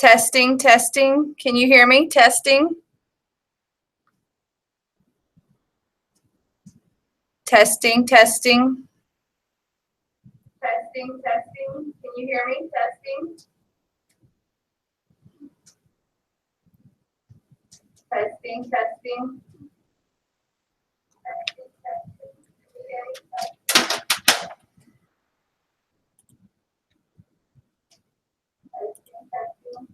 Testing, testing. Can you hear me? Testing. Testing, testing. Testing, testing. Can you hear me? Testing. Testing, testing. Testing, testing. Can you hear me? Testing. Testing, testing.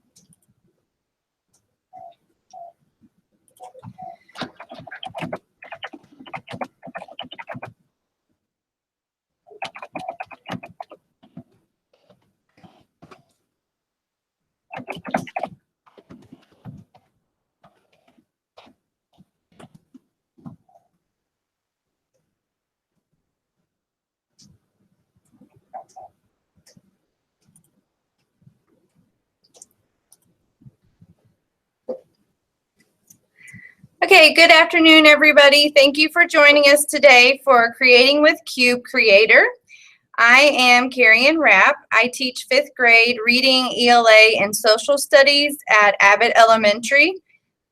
Okay, good afternoon, everybody. Thank you for joining us today for Creating with Cube Creator. I am Carrie Ann Rapp. I teach 5th grade reading, ELA, and social studies at Abbott Elementary.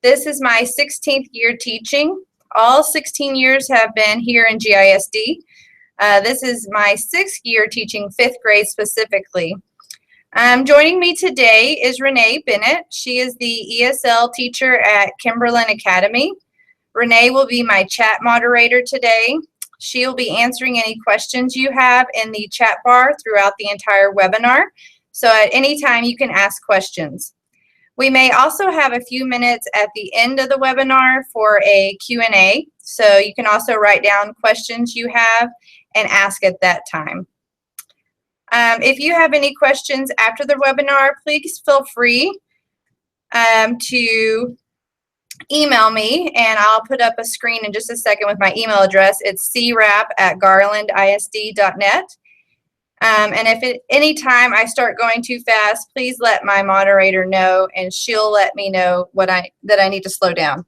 This is my 16th year teaching. All 16 years have been here in GISD. This is my 6th year teaching 5th grade specifically. Joining me today is Renee Bennett. She is the ESL teacher at Kimberlin Academy. Renee will be my chat moderator today. She will be answering any questions you have in the chat bar throughout the entire webinar. So at any time you can ask questions. We may also have a few minutes at the end of the webinar for a Q&A. So you can also write down questions you have and ask at that time. If you have any questions after the webinar, please feel free to email me, and I'll put up a screen in just a second with my email address. It's crap@garlandisd.net. And if at any time I start going too fast, please let my moderator know, and she'll let me know that I need to slow down.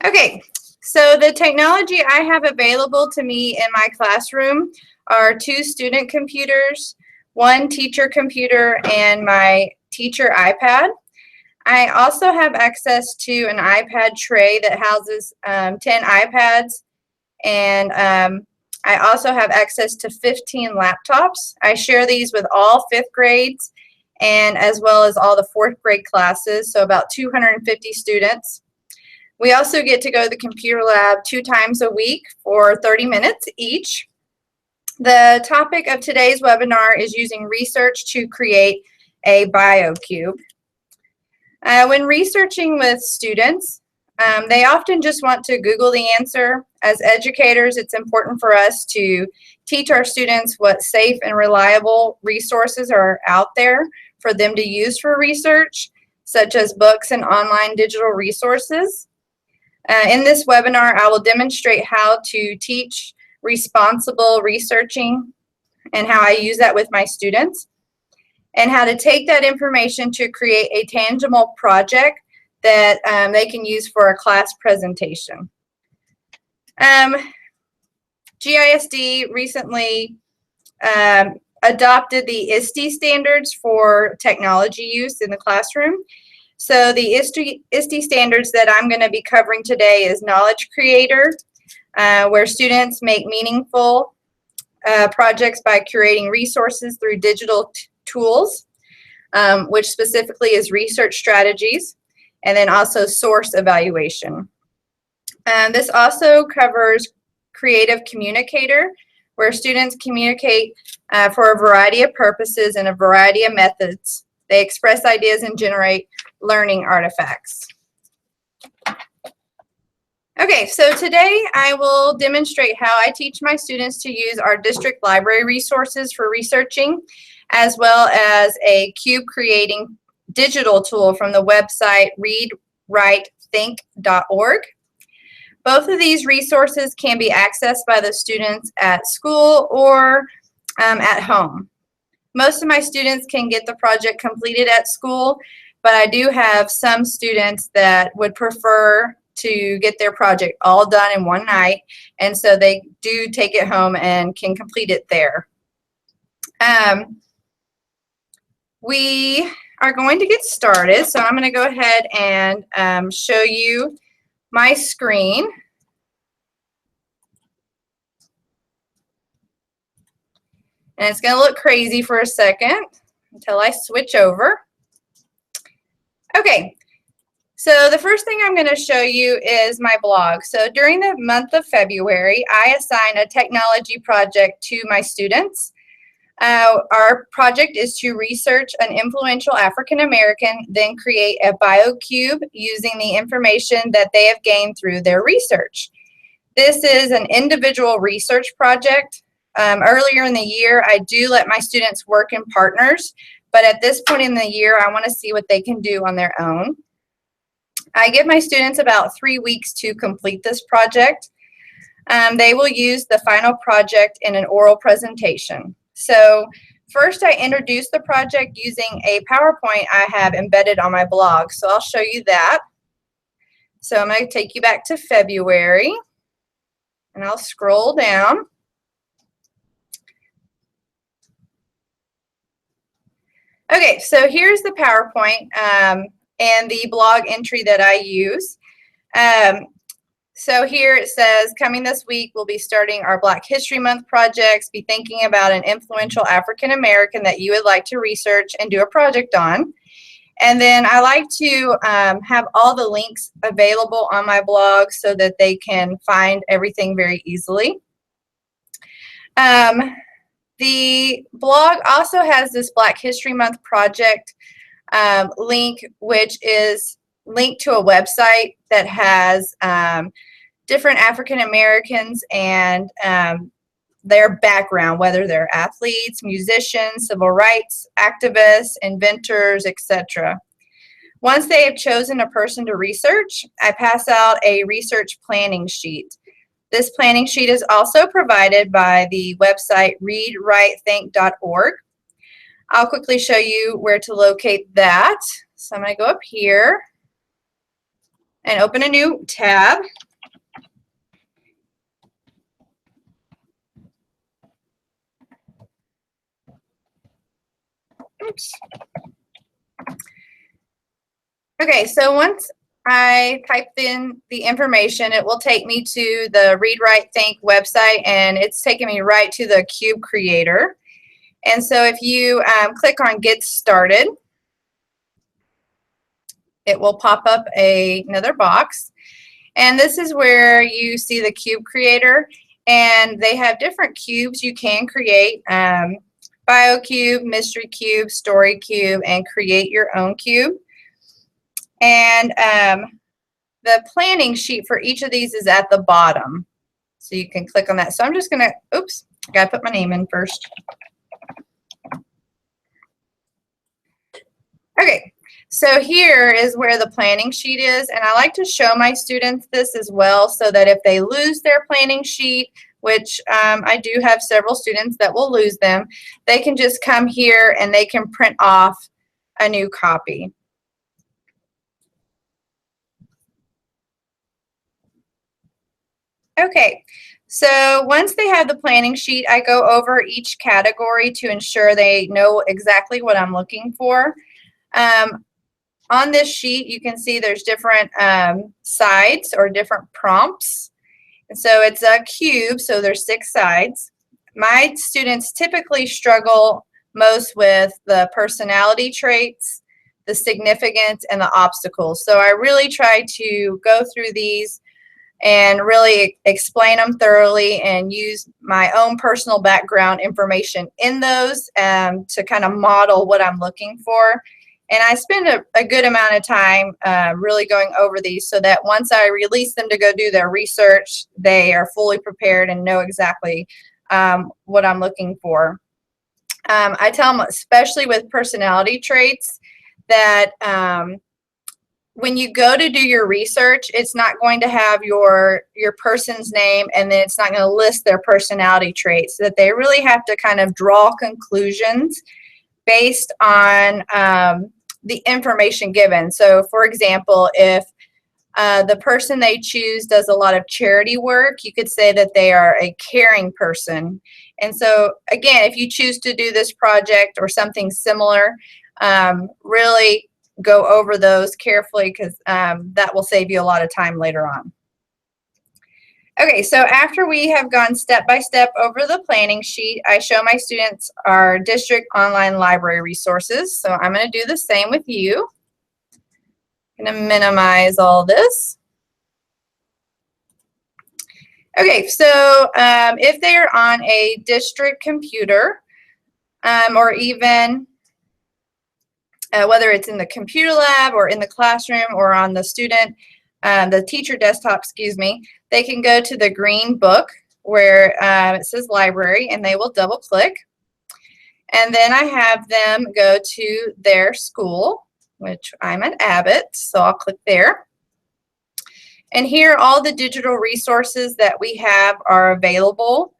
Okay. So the technology I have available to me in my classroom are 2 student computers, 1 teacher computer, and my teacher iPad. I also have access to an iPad tray that houses 10 iPads, and I also have access to 15 laptops. I share these with all 5th grades and as well as all the 4th grade classes, so about 250 students. We also get to go to the computer lab 2 times a week for 30 minutes each. The topic of today's webinar is using research to create a BioCube. When researching with students, they often just want to Google the answer. As educators, it's important for us to teach our students what safe and reliable resources are out there for them to use for research, such as books and online digital resources. In this webinar, I will demonstrate how to teach responsible researching and how I use that with my students, and how to take that information to create a tangible project that they can use for a class presentation. GISD recently adopted the ISTE standards for technology use in the classroom. So the ISTE standards that I'm going to be covering today is Knowledge Creator, where students make meaningful projects by curating resources through digital tools, which specifically is research strategies, and then also source evaluation. This also covers Creative Communicator, where students communicate for a variety of purposes and a variety of methods. They express ideas and generate learning artifacts. Okay, so today I will demonstrate how I teach my students to use our district library resources for researching, as well as a cube creating digital tool from the website readwritethink.org. Both of these resources can be accessed by the students at school or at home. Most of my students can get the project completed at school, but I do have some students that would prefer to get their project all done in one night, and so they do take it home and can complete it there. We are going to get started, so I'm going to go ahead and show you my screen. And it's going to look crazy for a second until I switch over. Okay, so the first thing I'm going to show you is my blog. So during the month of February, I assign a technology project to my students. Our project is to research an influential African American, then create a biocube using the information that they have gained through their research. This is an individual research project. Earlier in the year, I do let my students work in partners, but at this point in the year, I want to see what they can do on their own. I give my students about 3 weeks to complete this project. They will use the final project in an oral presentation. So first, I introduce the project using a PowerPoint I have embedded on my blog. So I'll show you that. So I'm going to take you back to February, and I'll scroll down. Okay, so here's the PowerPoint and the blog entry that I use. So here it says, coming this week, we'll be starting our Black History Month projects. Be thinking about an influential African American that you would like to research and do a project on. And then I like to have all the links available on my blog so that they can find everything very easily. The blog also has this Black History Month project link, which is linked to a website that has different African Americans and their background, whether they're athletes, musicians, civil rights activists, inventors, etc. Once they have chosen a person to research, I pass out a research planning sheet. This planning sheet is also provided by the website readwritethink.org. I'll quickly show you where to locate that. So I'm going to go up here and open a new tab. Oops. Okay, so once I typed in the information, it will take me to the Read, Write, Think website, and it's taking me right to the Cube Creator. And so if you click on Get Started, it will pop up another box. And this is where you see the Cube Creator, and they have different cubes you can create. BioCube, Mystery Cube, Story Cube, and Create Your Own Cube. And the planning sheet for each of these is at the bottom. So you can click on that. So I'm just going to, oops, I got to put my name in first. Okay, so here is where the planning sheet is, and I like to show my students this as well so that if they lose their planning sheet, which I do have several students that will lose them, they can just come here and they can print off a new copy. Okay, so once they have the planning sheet, I go over each category to ensure they know exactly what I'm looking for. On this sheet, you can see there's different sides or different prompts. And so it's a cube, so there's 6 sides. My students typically struggle most with the personality traits, the significance, and the obstacles. So I really try to go through these and really explain them thoroughly and use my own personal background information in those to kind of model what I'm looking for. And I spend a good amount of time really going over these so that once I release them to go do their research, they are fully prepared and know exactly what I'm looking for. I tell them, especially with personality traits, that when you go to do your research, it's not going to have your person's name, and then it's not going to list their personality traits, so that they really have to kind of draw conclusions based on the information given. So for example, if The person they choose does a lot of charity work. You could say that they are a caring person. And so, again, if you choose to do this project or something similar, really go over those carefully, because that will save you a lot of time later on. Okay, so after we have gone step by step over the planning sheet, I show my students our district online library resources. So I'm going to do the same with you. I'm going to minimize all this. Okay, so if they are on a district computer, or even whether it's in the computer lab or in the classroom or on the teacher desktop, they can go to the green book where it says library, and they will double click. And then I have them go to their school, which I'm at Abbott, so I'll click there. And here all the digital resources that we have are available.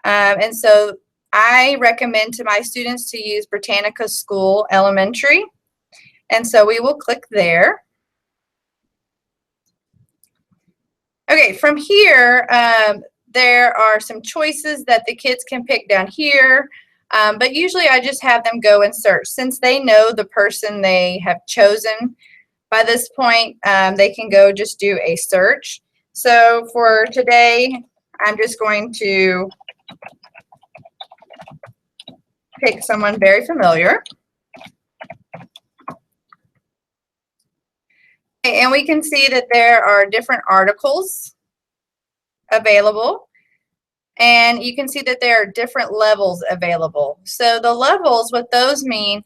And so I recommend to my students to use Britannica School Elementary. And so we will click there. Okay, from here, there are some choices that the kids can pick down here, but usually I just have them go and search. Since they know the person they have chosen by this point, they can go just do a search. So for today, I'm just going to pick someone very familiar. And we can see that there are different articles available, and you can see that there are different levels available. So the levels, what those mean,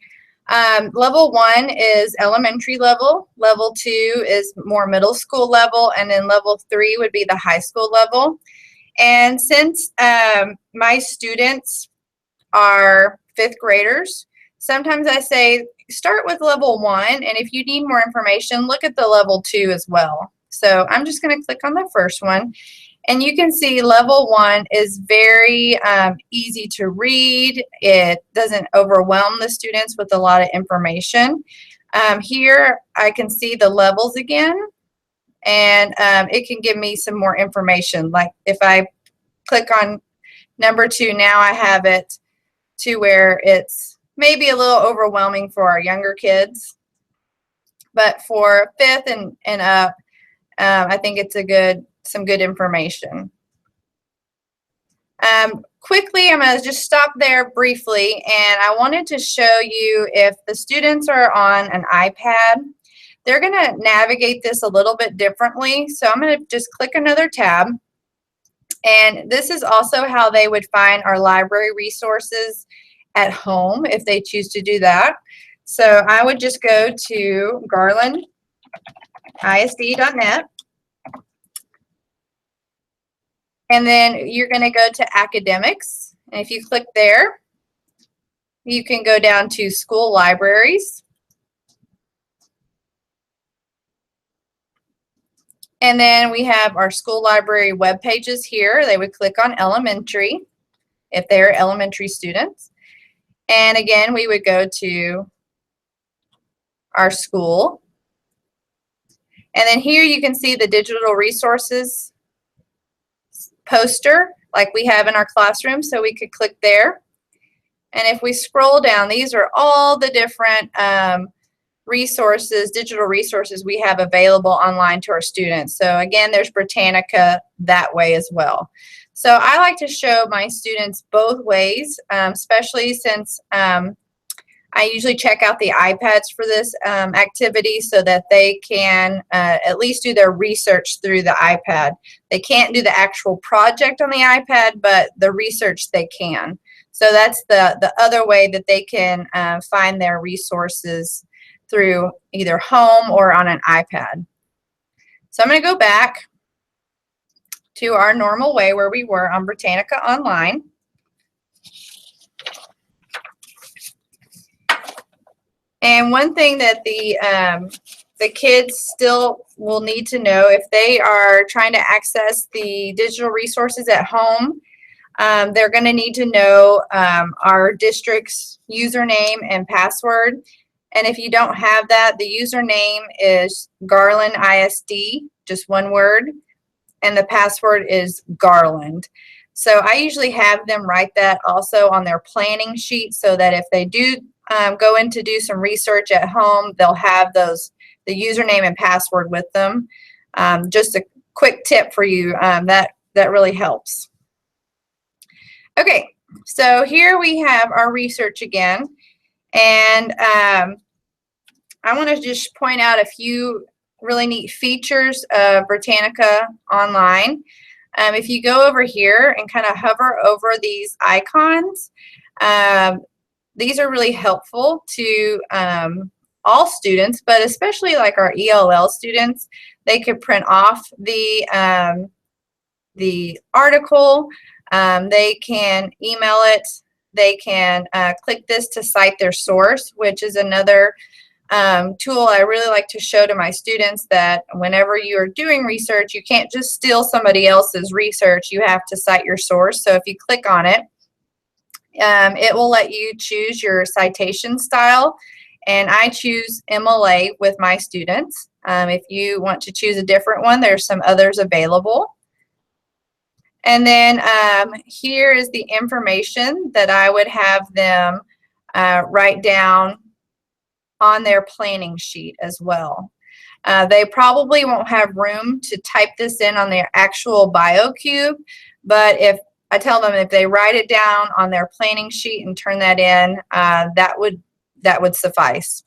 level 1 is elementary level, level 2 is more middle school level, and then level 3 would be the high school level. And since my students are 5th graders, sometimes I say start with level 1, and if you need more information, look at the level 2 as well. So I'm just going to click on the first one, and you can see level 1 is very easy to read. It doesn't overwhelm the students with a lot of information. Here I can see the levels again, and it can give me some more information. Like if I click on number 2, now I have it to where it's maybe a little overwhelming for our younger kids, but for 5th and up, I think it's some good information. Quickly, I'm going to just stop there briefly, and I wanted to show you if the students are on an iPad, they're going to navigate this a little bit differently. So I'm going to just click another tab, and this is also how they would find our library resources at home if they choose to do that. So I would just go to garlandisd.net, and then you're going to go to academics, and if you click there, you can go down to school libraries, and then we have our school library web pages here. They would click on elementary if they're elementary students. And again, we would go to our school. And then here you can see the digital resources poster like we have in our classroom. So we could click there. And if we scroll down, these are all the different resources, digital resources we have available online to our students. So again, there's Britannica that way as well. So I like to show my students both ways, especially since I usually check out the iPads for this activity so that they can at least do their research through the iPad. They can't do the actual project on the iPad, but the research they can. So that's the other way that they can find their resources through either home or on an iPad. So I'm going to go back to our normal way where we were on Britannica Online. And one thing that the kids still will need to know if they are trying to access the digital resources at home, they're going to need to know our district's username and password. And if you don't have that, the username is garlandisd just one word, and the password is Garland. So I usually have them write that also on their planning sheet so that if they do go in to do some research at home, they'll have the username and password with them. Just a quick tip for you, that really helps. Okay, so here we have our research again, and I want to just point out a few really neat features of Britannica Online. If you go over here and kind of hover over these icons, these are really helpful to all students, but especially like our ELL students. They could print off the article, they can email it, they can click this to cite their source, which is another tool I really like to show to my students, that whenever you are doing research, you can't just steal somebody else's research. You have to cite your source. So if you click on it, it will let you choose your citation style, and I choose MLA with my students. If you want to choose a different one, there's some others available. And then here is the information that I would have them write down on their planning sheet as well. They probably won't have room to type this in on their actual BioCube, but if I tell them if they write it down on their planning sheet and turn that in, that would suffice.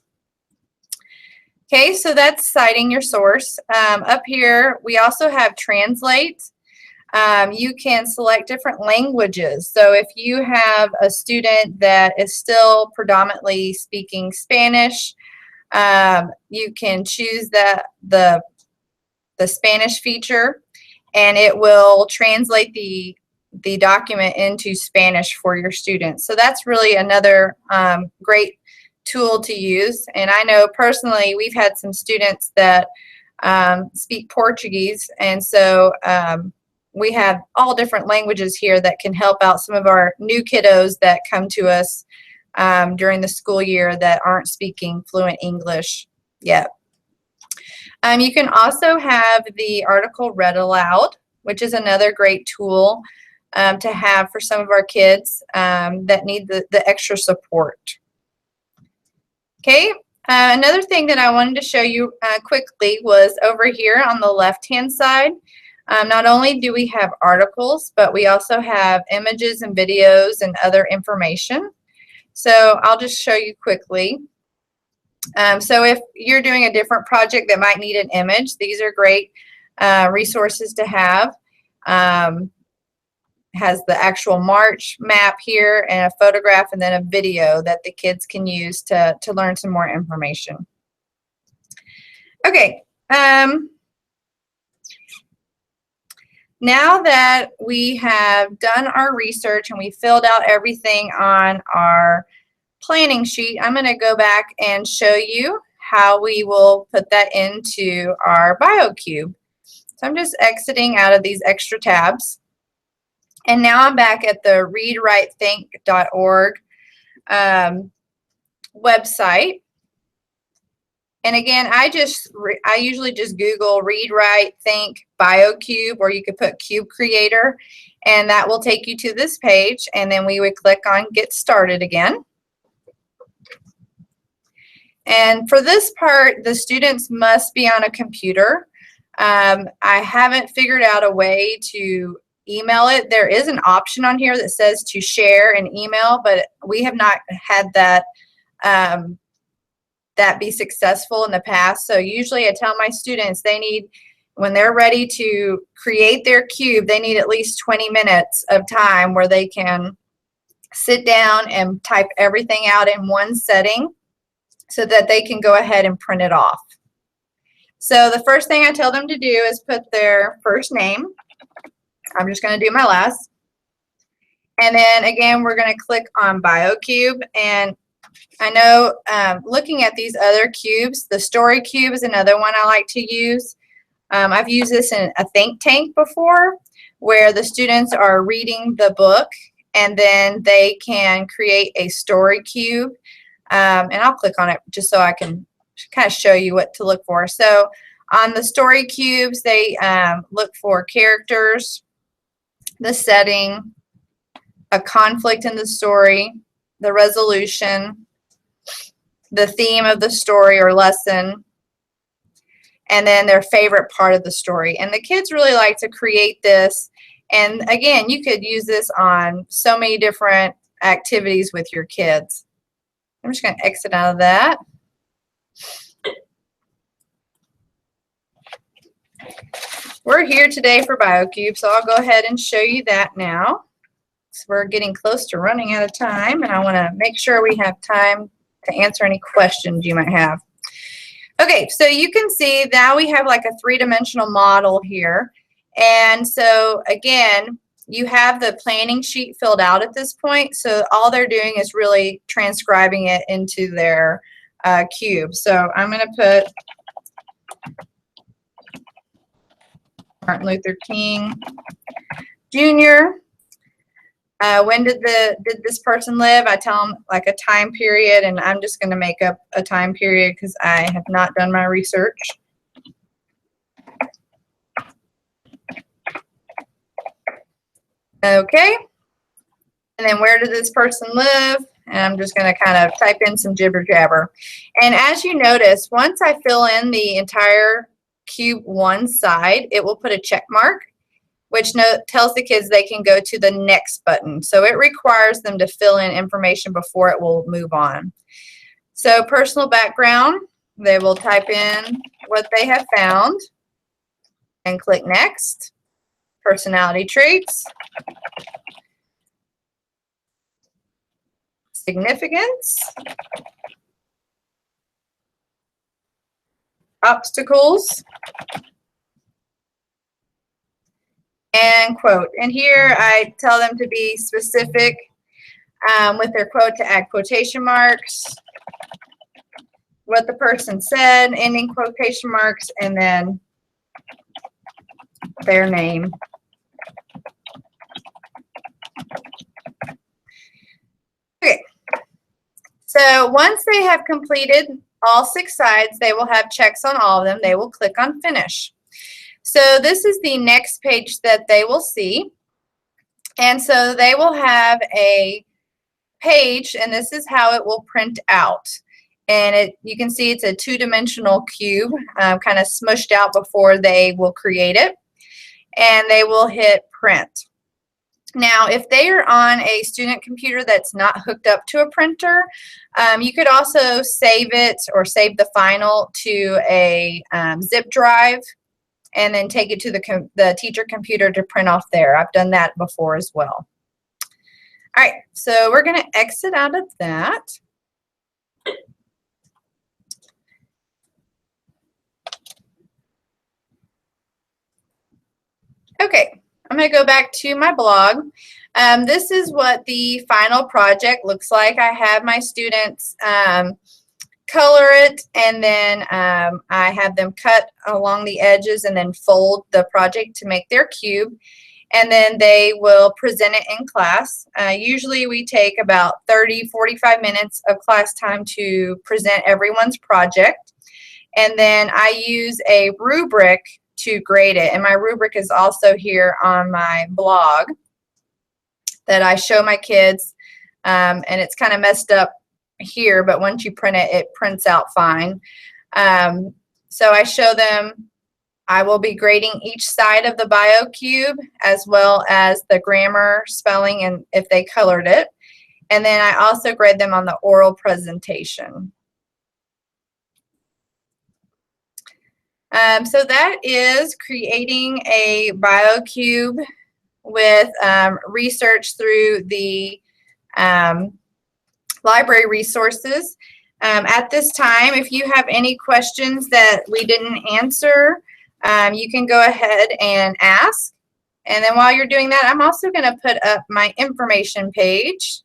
Okay, so that's citing your source. Up here, we also have Translate. You can select different languages. So if you have a student that is still predominantly speaking Spanish, you can choose the Spanish feature, and it will translate the document into Spanish for your students. So that's really another great tool to use. And I know personally we've had some students that speak Portuguese, and so we have all different languages here that can help out some of our new kiddos that come to us during the school year that aren't speaking fluent English yet. You can also have the article read aloud, which is another great tool to have for some of our kids that need the extra support. Okay, another thing that I wanted to show you quickly was over here on the left-hand side. Not only do we have articles, but we also have images and videos and other information. So I'll just show you quickly. So if you're doing a different project that might need an image, these are great resources to have. Has the actual march map here and a photograph and then a video that the kids can use to learn some more information. Okay. Now that we have done our research and we filled out everything on our planning sheet, I'm going to go back and show you how we will put that into our BioCube. So I'm just exiting out of these extra tabs. And now I'm back at the readwritethink.org website. And again, I usually just Google read, write, think, BioCube, or you could put Cube Creator, and that will take you to this page, and then we would click on Get Started again. And for this part, the students must be on a computer. I haven't figured out a way to email it. There is an option on here that says to share an email, but we have not had that be successful in the past. So usually I tell my students when they're ready to create their cube, they need at least 20 minutes of time where they can sit down and type everything out in one setting so that they can go ahead and print it off. So the first thing I tell them to do is put their first name. I'm just going to do my last. And then again, we're going to click on BioCube, and I know looking at these other cubes, the story cube is another one I like to use. I've used this in a think tank before, where the students are reading the book and then they can create a story cube. And I'll click on it just so I can kind of show you what to look for. So On the story cubes, they look for characters, the setting, a conflict in the story, the resolution, the theme of the story or lesson, and then their favorite part of the story. And the kids really like to create this. And again, you could use this on so many different activities with your kids. I'm just going to exit out of that. We're here today for BioCube, so I'll go ahead and show you that now. So we're getting close to running out of time, and I want to make sure we have time to answer any questions you might have. Okay, so you can see now we have like a three-dimensional model here. And so again, you have the planning sheet filled out at this point, so all they're doing is really transcribing it into their cube. So I'm going to put Martin Luther King Jr. When did this person live? I tell them like a time period, and I'm just going to make up a time period because I have not done my research. Okay. And then where did this person live? And I'm just going to kind of type in some jibber jabber. And as you notice, once I fill in the entire cube one side, it will put a check mark, which tells the kids they can go to the next button. So it requires them to fill in information before it will move on. So personal background, they will type in what they have found and click next. Personality traits. Significance. Obstacles. And quote. And here I tell them to be specific with their quote, to add quotation marks, what the person said, ending quotation marks, and then their name. Okay. So once they have completed all 6 sides, they will have checks on all of them. They will click on finish. So this is the next page that they will see. And so they will have a page, and this is how it will print out. And you can see it's a 2-dimensional cube, kind of smushed out before they will create it. And they will hit print. Now, if they are on a student computer that's not hooked up to a printer, you could also save it or save the final to a zip drive and then take it to the teacher computer to print off there. I've done that before as well. All right, so we're going to exit out of that. Okay, I'm going to go back to my blog. This is what the final project looks like. I have my students color it, and then I have them cut along the edges and then fold the project to make their cube. And then they will present it in class. Usually we take about 30-45 minutes of class time to present everyone's project. And then I use a rubric to grade it. And my rubric is also here on my blog that I show my kids. And it's kind of messed up here, but once you print it, it prints out fine. So I show them, I will be grading each side of the BioCube as well as the grammar, spelling, and if they colored it. And then I also grade them on the oral presentation. So that is creating a BioCube with research through the library resources. At this time, if you have any questions that we didn't answer, you can go ahead and ask. And then while you're doing that, I'm also going to put up my information page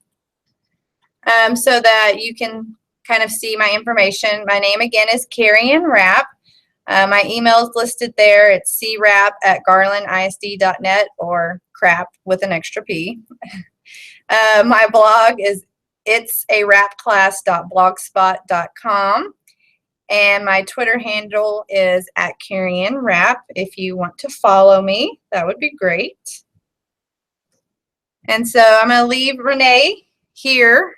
so that you can kind of see my information. My name again is Carrie Ann Rapp. My email is listed there. It's crapp@garlandisd.net, or crap with an extra P. My blog is itsarappclass.blogspot.com. And my Twitter handle is @CarrieAnnRapp. If you want to follow me, that would be great. And so I'm going to leave Renee here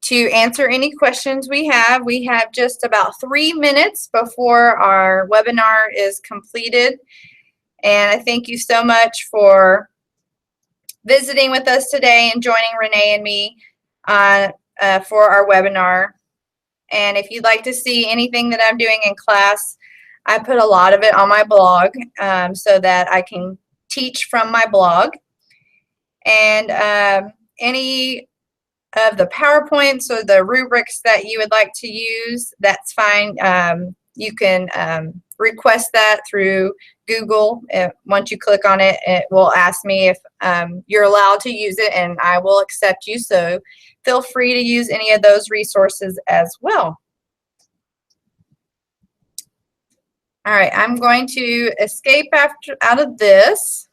to answer any questions we have. We have just about 3 minutes before our webinar is completed. And I thank you so much for visiting with us today and joining Renee and me for our webinar. And if you'd like to see anything that I'm doing in class, I put a lot of it on my blog so that I can teach from my blog. And any of the PowerPoints or the rubrics that you would like to use, that's fine. You can request that through Google. Once you click on it, it will ask me if you're allowed to use it, and I will accept you. So feel free to use any of those resources as well. All right, I'm going to escape out of this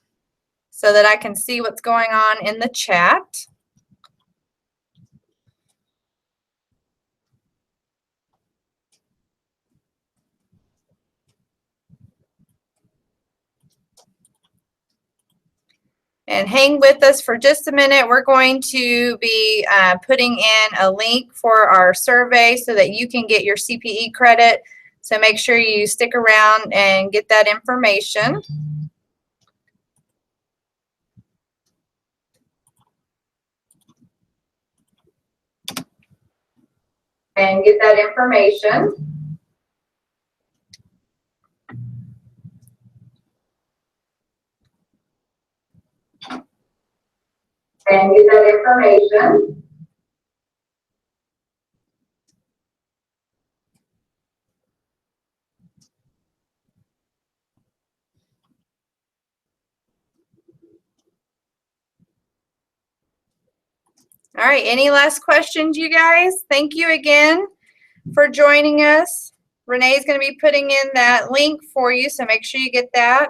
so that I can see what's going on in the chat. And hang with us for just a minute. We're going to be putting in a link for our survey so that you can get your CPE credit. So make sure you stick around and get that information. And get that information. And get that information. All right, any last questions, you guys? Thank you again for joining us. Renee is going to be putting in that link for you, so make sure you get that.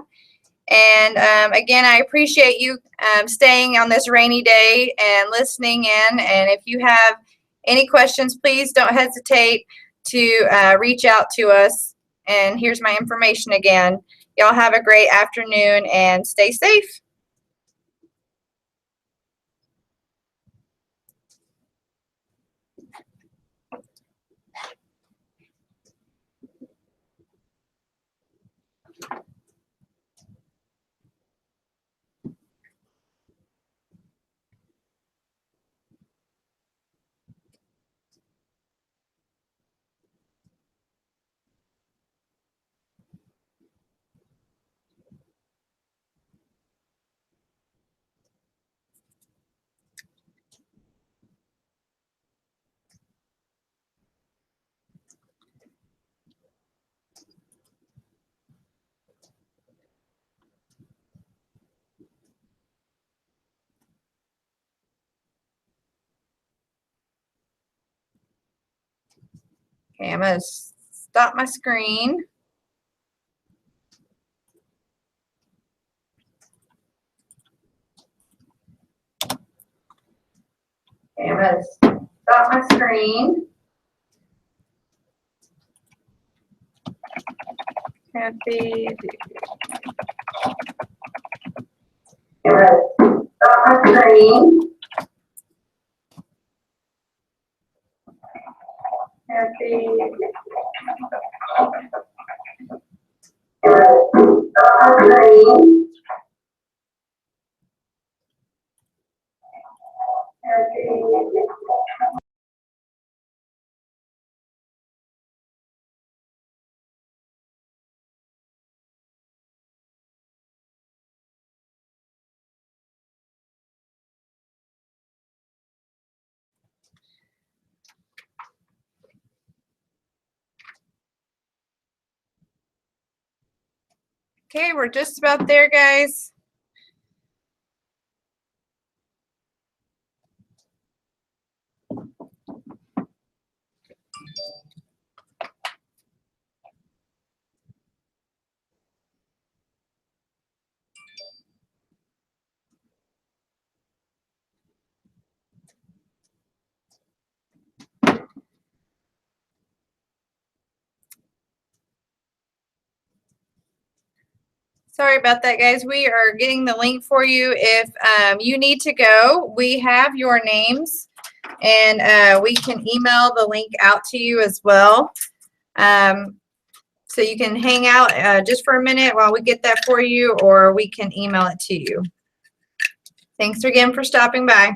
And again, I appreciate you staying on this rainy day and listening in. And if you have any questions, please don't hesitate to reach out to us. And here's my information again. Y'all have a great afternoon and stay safe. Okay, I'm going to stop my screen. Okay, I'm going to stop my screen. Happy. I'm going to stop my screen. Happy. Stop my screen. Okay, we're just about there, guys. Sorry about that, guys. We are getting the link for you. If you need to go, we have your names, and we can email the link out to you as well. So you can hang out just for a minute while we get that for you, or we can email it to you. Thanks again for stopping by.